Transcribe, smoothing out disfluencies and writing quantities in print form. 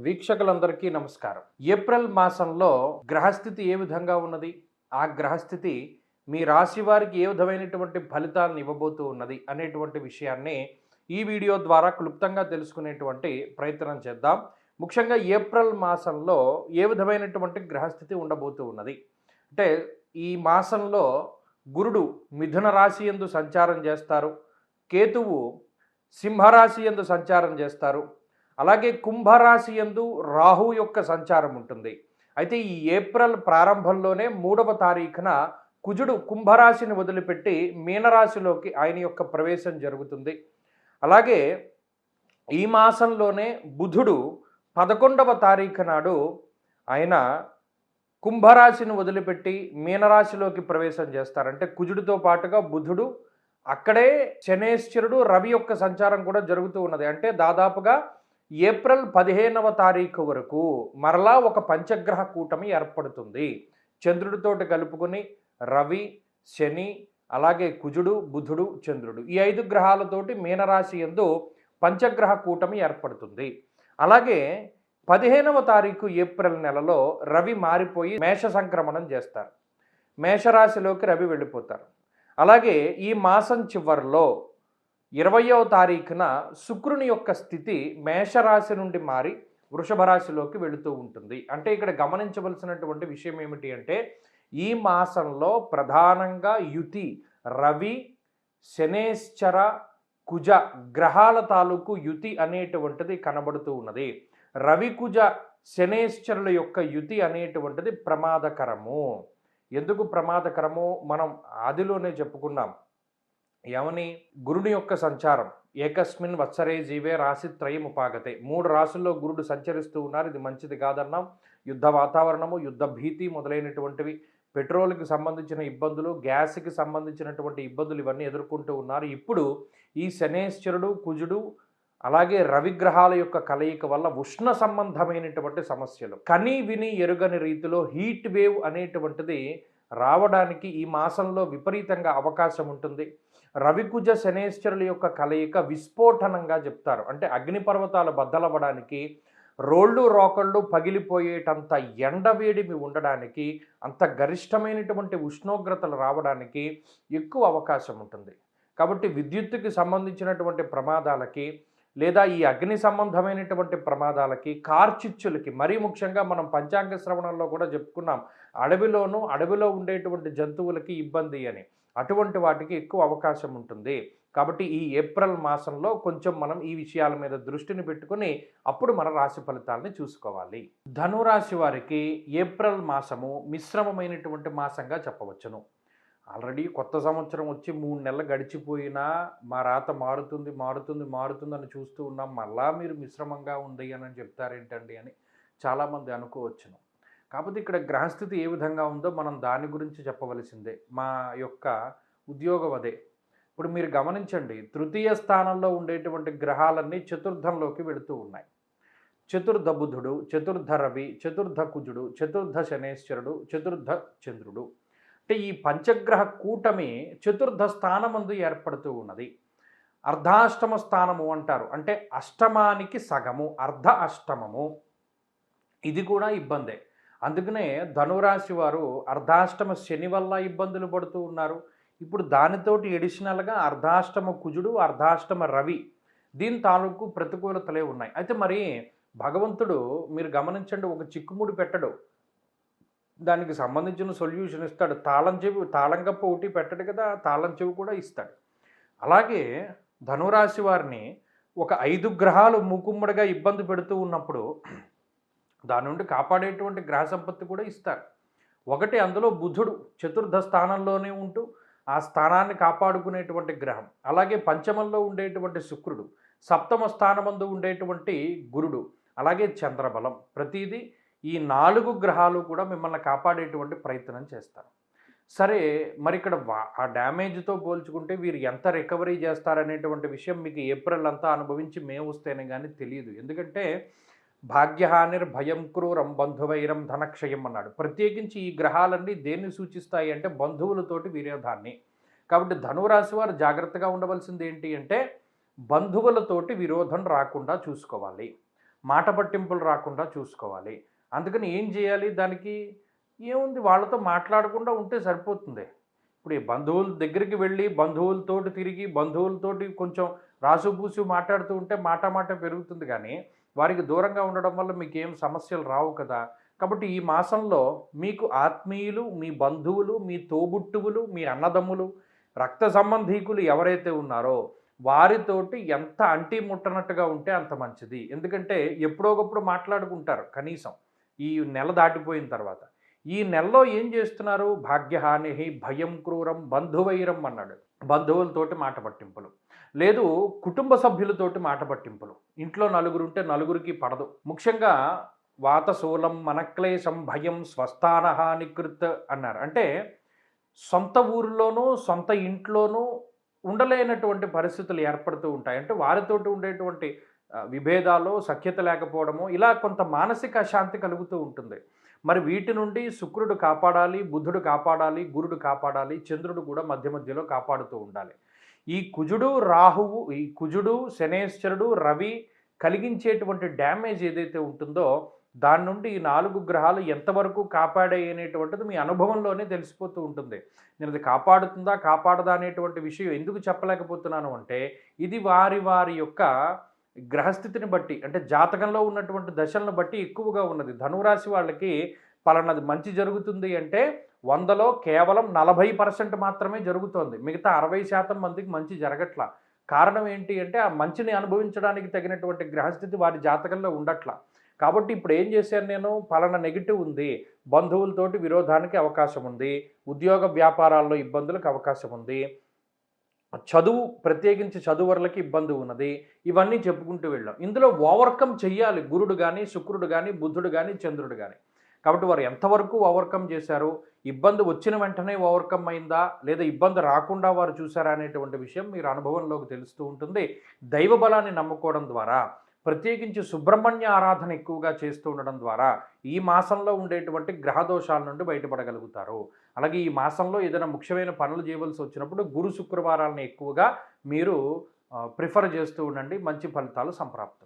వీక్షకులందరికీ నమస్కారం. ఏప్రిల్ మాసంలో గ్రహస్థితి ఏ విధంగా ఉన్నది? ఆ గ్రహస్థితి మీ రాశి వారికి ఏ విధమైనటువంటి ఫలితాలను ఇవ్వబోతూ ఉన్నది అనేటువంటి విషయాన్ని ఈ వీడియో ద్వారా క్లుప్తంగా తెలుసుకునేటువంటి ప్రయత్నం చేద్దాం. ముఖ్యంగా ఏప్రిల్ మాసంలో ఏ విధమైనటువంటి గ్రహస్థితి ఉండబోతూ ఉన్నది అంటే, ఈ మాసంలో గురుడు మిథున రాశి యందు సంచారం చేస్తారు, కేతువు సింహరాశి యందు సంచారం చేస్తారు, అలాగే కుంభరాశి యందు రాహు యొక్క సంచారం ఉంటుంది. అయితే ఈ ఏప్రిల్ ప్రారంభంలోనే 3వ తారీఖున కుజుడు కుంభరాశిని వదిలిపెట్టి మీనరాశిలోకి ఆయన యొక్క ప్రవేశం జరుగుతుంది. అలాగే ఈ మాసంలోనే బుధుడు 11వ తారీఖు నాడు ఆయన కుంభరాశిని వదిలిపెట్టి మీనరాశిలోకి ప్రవేశం చేస్తారు. అంటే కుజుడితో పాటుగా బుధుడు, అక్కడే శనేశ్వరుడు, రవి యొక్క సంచారం కూడా జరుగుతూ ఉన్నది. అంటే దాదాపుగా ఏప్రిల్ 15వ తారీఖు వరకు మరలా ఒక పంచగ్రహ కూటమి ఏర్పడుతుంది. చంద్రుడితోటి కలుపుకొని రవి, శని, అలాగే కుజుడు, బుధుడు, చంద్రుడు, ఈ 5 గ్రహాలతోటి మీనరాశి యందు పంచగ్రహ కూటమి ఏర్పడుతుంది. అలాగే 15వ తారీఖు ఏప్రిల్ నెలలో రవి మారిపోయి మేష సంక్రమణం చేస్తారు. మేషరాశిలోకి రవి వెళ్ళిపోతారు. అలాగే ఈ మాసం చివరిలో 20వ తారీఖున శుక్రుని యొక్క స్థితి మేషరాశి నుండి మారి వృషభ రాశిలోకి వెళుతూ ఉంటుంది. అంటే ఇక్కడ గమనించవలసినటువంటి విషయం ఏమిటి అంటే, ఈ మాసంలో ప్రధానంగా యుతి రవి, శనేశ్చర, కుజ గ్రహాల తాలూకు యుతి అనేటువంటిది కనబడుతూ ఉన్నది. రవి, కుజ, శనేశ్చరుల యొక్క యుతి అనేటువంటిది ప్రమాదకరము. ఎందుకు ప్రమాదకరము మనం ఆదిలోనే చెప్పుకున్నాం. ఏమని? గురుని యొక్క సంచారం ఏకస్మిన్ వత్సరే జీవే రాశిత్రయం ఉపాగతే. 3 రాశుల్లో గురుడు సంచరిస్తూ ఉన్నారు. ఇది మంచిది కాదన్నాం. యుద్ధ వాతావరణము, యుద్ధ భీతి మొదలైనటువంటివి, పెట్రోల్కి సంబంధించిన ఇబ్బందులు, గ్యాస్కి సంబంధించినటువంటి ఇబ్బందులు ఇవన్నీ ఎదుర్కొంటూ ఉన్నారు. ఇప్పుడు ఈ శనేశ్వరుడు, కుజుడు, అలాగే రవిగ్రహాల యొక్క కలయిక వల్ల ఉష్ణ సంబంధమైనటువంటి సమస్యలు, కని విని ఎరుగని రీతిలో హీట్ వేవ్ అనేటువంటిది రావడానికి ఈ మాసంలో విపరీతంగా అవకాశం ఉంటుంది. రవికుజ శనేశ్వరుల యొక్క కలయిక విస్ఫోటనంగా చెప్తారు. అంటే అగ్నిపర్వతాలు బద్దలవ్వడానికి, రోళ్ళు రోకళ్ళు పగిలిపోయేటంత ఎండవేడిమి ఉండడానికి, అంత గరిష్టమైనటువంటి ఉష్ణోగ్రతలు రావడానికి ఎక్కువ అవకాశం ఉంటుంది. కాబట్టి విద్యుత్తుకి సంబంధించినటువంటి ప్రమాదాలకి, లేదా ఈ అగ్ని సంబంధమైనటువంటి ప్రమాదాలకి, కార్చిచ్చులకి, మరీ ముఖ్యంగా మనం పంచాంగ శ్రవణంలో కూడా చెప్పుకున్నాం, అడవిలో ఉండేటువంటి జంతువులకి ఇబ్బంది అని, అటువంటి వాటికి ఎక్కువ అవకాశం ఉంటుంది. కాబట్టి ఈ ఏప్రిల్ మాసంలో కొంచెం మనం ఈ విషయాల మీద దృష్టిని పెట్టుకుని అప్పుడు మన రాశి ఫలితాలని చూసుకోవాలి. ధనురాశి వారికి ఏప్రిల్ మాసము మిశ్రమమైనటువంటి మాసంగా చెప్పవచ్చును. ఆల్రెడీ కొత్త సంవత్సరం వచ్చి 3 నెలలు గడిచిపోయినా మా రాత మారుతుంది అని చూస్తూ ఉన్నాం. మళ్ళా మీరు మిశ్రమంగా ఉంది అని చెప్తారేంటండి అని చాలామంది అనుకోవచ్చును. కాకపోతే ఇక్కడ గ్రహస్థితి ఏ విధంగా ఉందో మనం దాని గురించి చెప్పవలసిందే. మా యొక్క ఉద్యోగం అదే. ఇప్పుడు మీరు గమనించండి, తృతీయ స్థానంలో ఉండేటువంటి గ్రహాలన్నీ చతుర్థంలోకి వెళుతూ ఉన్నాయి. చతుర్థ బుధుడు, చతుర్థ రవి, చతుర్థ కుజుడు, చతుర్థ శనేశ్వరుడు, చతుర్థ చంద్రుడు. అంటే ఈ పంచగ్రహ కూటమి చతుర్థ స్థానమందు ఏర్పడుతూ ఉన్నది. అర్ధాష్టమ స్థానము అంటారు. అంటే అష్టమానికి సగము, అర్ధ అష్టమము. ఇది కూడా ఇబ్బందే. అందుకనే ధనురాశి వారు అర్ధాష్టమ శని వల్ల ఇబ్బందులు పడుతూ ఉన్నారు. ఇప్పుడు దానితోటి ఎడిషనల్గా అర్ధాష్టమ కుజుడు, అర్ధాష్టమ రవి, దీని తాలూకు ప్రతికూలతలే ఉన్నాయి. అయితే మరి భగవంతుడు మీరు గమనించండి, ఒక చిక్కుముడి పెట్టడు, దానికి సంబంధించిన సొల్యూషన్ ఇస్తాడు. తాళం కప్ప ఒకటి పెట్టడు కదా, తాళం చెవి కూడా ఇస్తాడు. అలాగే ధనురాశి వారిని ఒక 5 గ్రహాలు మూకుమ్మడిగా ఇబ్బంది పెడుతూ ఉన్నప్పుడు దాని నుండి కాపాడేటువంటి గ్రహ సంపత్తి కూడా ఇస్తారు. ఒకటి అందులో బుధుడు చతుర్థ స్థానంలోనే ఉంటూ ఆ స్థానాన్ని కాపాడుకునేటువంటి గ్రహం. అలాగే పంచమంలో ఉండేటువంటి శుక్రుడు, సప్తమ స్థానమందు ఉండేటువంటి గురుడు, అలాగే చంద్రబలం. ప్రతిదీ ఈ 4 గ్రహాలు కూడా మిమ్మల్ని కాపాడేటువంటి ప్రయత్నం చేస్తారు. సరే, మరి ఇక్కడ ఆ డ్యామేజ్తో పోల్చుకుంటే వీరు ఎంత రికవరీ చేస్తారనేటువంటి విషయం మీకు ఏప్రిల్ అంతా అనుభవించి మే వస్తేనే కానీ తెలియదు. ఎందుకంటే భాగ్యహానిర్ భయం క్రూరం బంధువైరం ధనక్షయం అన్నాడు. ప్రత్యేకించి ఈ గ్రహాలన్నీ దేన్ని సూచిస్తాయి అంటే బంధువులతోటి విరోధాన్ని. కాబట్టి ధనురాశి వారు జాగ్రత్తగా ఉండవలసింది ఏంటి అంటే బంధువులతోటి విరోధం రాకుండా చూసుకోవాలి. మాట పట్టింపులు రాకుండా చూసుకోవాలి. అందుకని ఏం చేయాలి? దానికి ఏముంది, వాళ్ళతో మాట్లాడకుండా ఉంటే సరిపోతుంది. ఇప్పుడు ఈ బంధువుల దగ్గరికి వెళ్ళి, బంధువులతోటి తిరిగి, బంధువులతోటి కొంచెం రాసుబూసు మాట్లాడుతూ ఉంటే మాట మాట పెరుగుతుంది గానీ, వారికి దూరంగా ఉండడం వల్ల మీకేం సమస్యలు రావు కదా! కాబట్టి ఈ మాసంలో మీకు ఆత్మీయులు, మీ బంధువులు, మీ తోబుట్టువులు, మీ అన్నదమ్ములు, రక్త సంబంధీకులు ఎవరైతే ఉన్నారో వారితోటి ఎంత అంటి ముట్టనట్టుగా ఉంటే అంత మంచిది. ఎందుకంటే ఎప్పుడో ఒకప్పుడు మాట్లాడుకుంటారు కనీసం. ఈ నెల దాటిపోయిన తర్వాత. ఈ నెలలో ఏం చేస్తున్నారు? భాగ్యహానిహి భయం క్రూరం బంధువైరం అన్నాడు. బంధువులతోటి మాట పట్టింపులు. లేదు, కుటుంబ సభ్యులతోటి మాట పట్టింపులు. ఇంట్లో నలుగురుంటే నలుగురికి పడదు. ముఖ్యంగా వాతశూలం మనక్లేశం భయం స్వస్థానహానికృత్ అన్నారు. అంటే సొంత ఊరిలోనూ, సొంత ఇంట్లోనూ ఉండలేనటువంటి పరిస్థితులు ఏర్పడుతూ ఉంటాయి. అంటే వారితోటి ఉండేటువంటి విభేదాలు, సఖ్యత లేకపోవడము, ఇలా కొంత మానసిక అశాంతి కలుగుతూ ఉంటుంది. మరి వీటి నుండి శుక్రుడు కాపాడాలి, బుధుడు కాపాడాలి, గురుడు కాపాడాలి, చంద్రుడు కూడా మధ్య మధ్యలో కాపాడుతూ ఉండాలి. ఈ కుజుడు, రాహువు, ఈ కుజుడు, శనేశ్వరుడు, రవి కలిగించేటువంటి డ్యామేజ్ ఏదైతే ఉంటుందో దాని నుండి ఈ 4 గ్రహాలు ఎంతవరకు కాపాడాయి అనేటువంటిది మీ అనుభవంలోనే తెలిసిపోతూ ఉంటుంది. నేను అది కాపాడుతుందా, కాపాడదా అనేటువంటి విషయం ఎందుకు చెప్పలేకపోతున్నాను అంటే, ఇది వారి వారి యొక్క గ్రహస్థితిని బట్టి, అంటే జాతకంలో ఉన్నటువంటి దశలను బట్టి ఎక్కువగా ఉన్నది. ధనురాశి వాళ్ళకి పలానాది మంచి జరుగుతుంది అంటే 100లో కేవలం 40% మాత్రమే జరుగుతోంది. మిగతా 60% మందికి మంచి జరగట్ల. కారణం ఏంటి అంటే, ఆ మంచిని అనుభవించడానికి తగినటువంటి గ్రహస్థితి వారి జాతకంలో ఉండట్ల. కాబట్టి ఇప్పుడు ఏం చేశాను నేను, పలానా నెగెటివ్ ఉంది, బంధువులతోటి విరోధానికి అవకాశం ఉంది, ఉద్యోగ వ్యాపారాల్లో ఇబ్బందులకు అవకాశం ఉంది, చదువు ప్రత్యేకించి చదువరులకి ఇబ్బంది ఉన్నది, ఇవన్నీ చెప్పుకుంటూ వెళ్ళాం. ఇందులో ఓవర్కమ్ చెయ్యాలి గురుడు కానీ, శుక్రుడు కానీ, బుధుడు కానీ, చంద్రుడు కానీ. కాబట్టి వారు ఎంతవరకు ఓవర్కమ్ చేశారు, ఇబ్బంది వచ్చిన వెంటనే ఓవర్కమ్ అయిందా, లేదా ఇబ్బంది రాకుండా వారు చూసారా అనేటువంటి విషయం మీరు అనుభవంలోకి తెలుస్తూ ఉంటుంది. దైవ బలాన్ని నమ్ముకోవడం ద్వారా, ప్రత్యేకించి సుబ్రహ్మణ్య ఆరాధన ఎక్కువగా చేస్తూ ఉండడం ద్వారా ఈ మాసంలో ఉండేటువంటి గ్రహదోషాల నుండి బయటపడగలుగుతారు. అలాగే ఈ మాసంలో ఏదైనా ముఖ్యమైన పనులు చేయవలసి వచ్చినప్పుడు గురు శుక్రవారాలను ఎక్కువగా మీరు ప్రిఫర్ చేస్తూ ఉండండి. మంచి ఫలితాలు సంప్రాప్తం.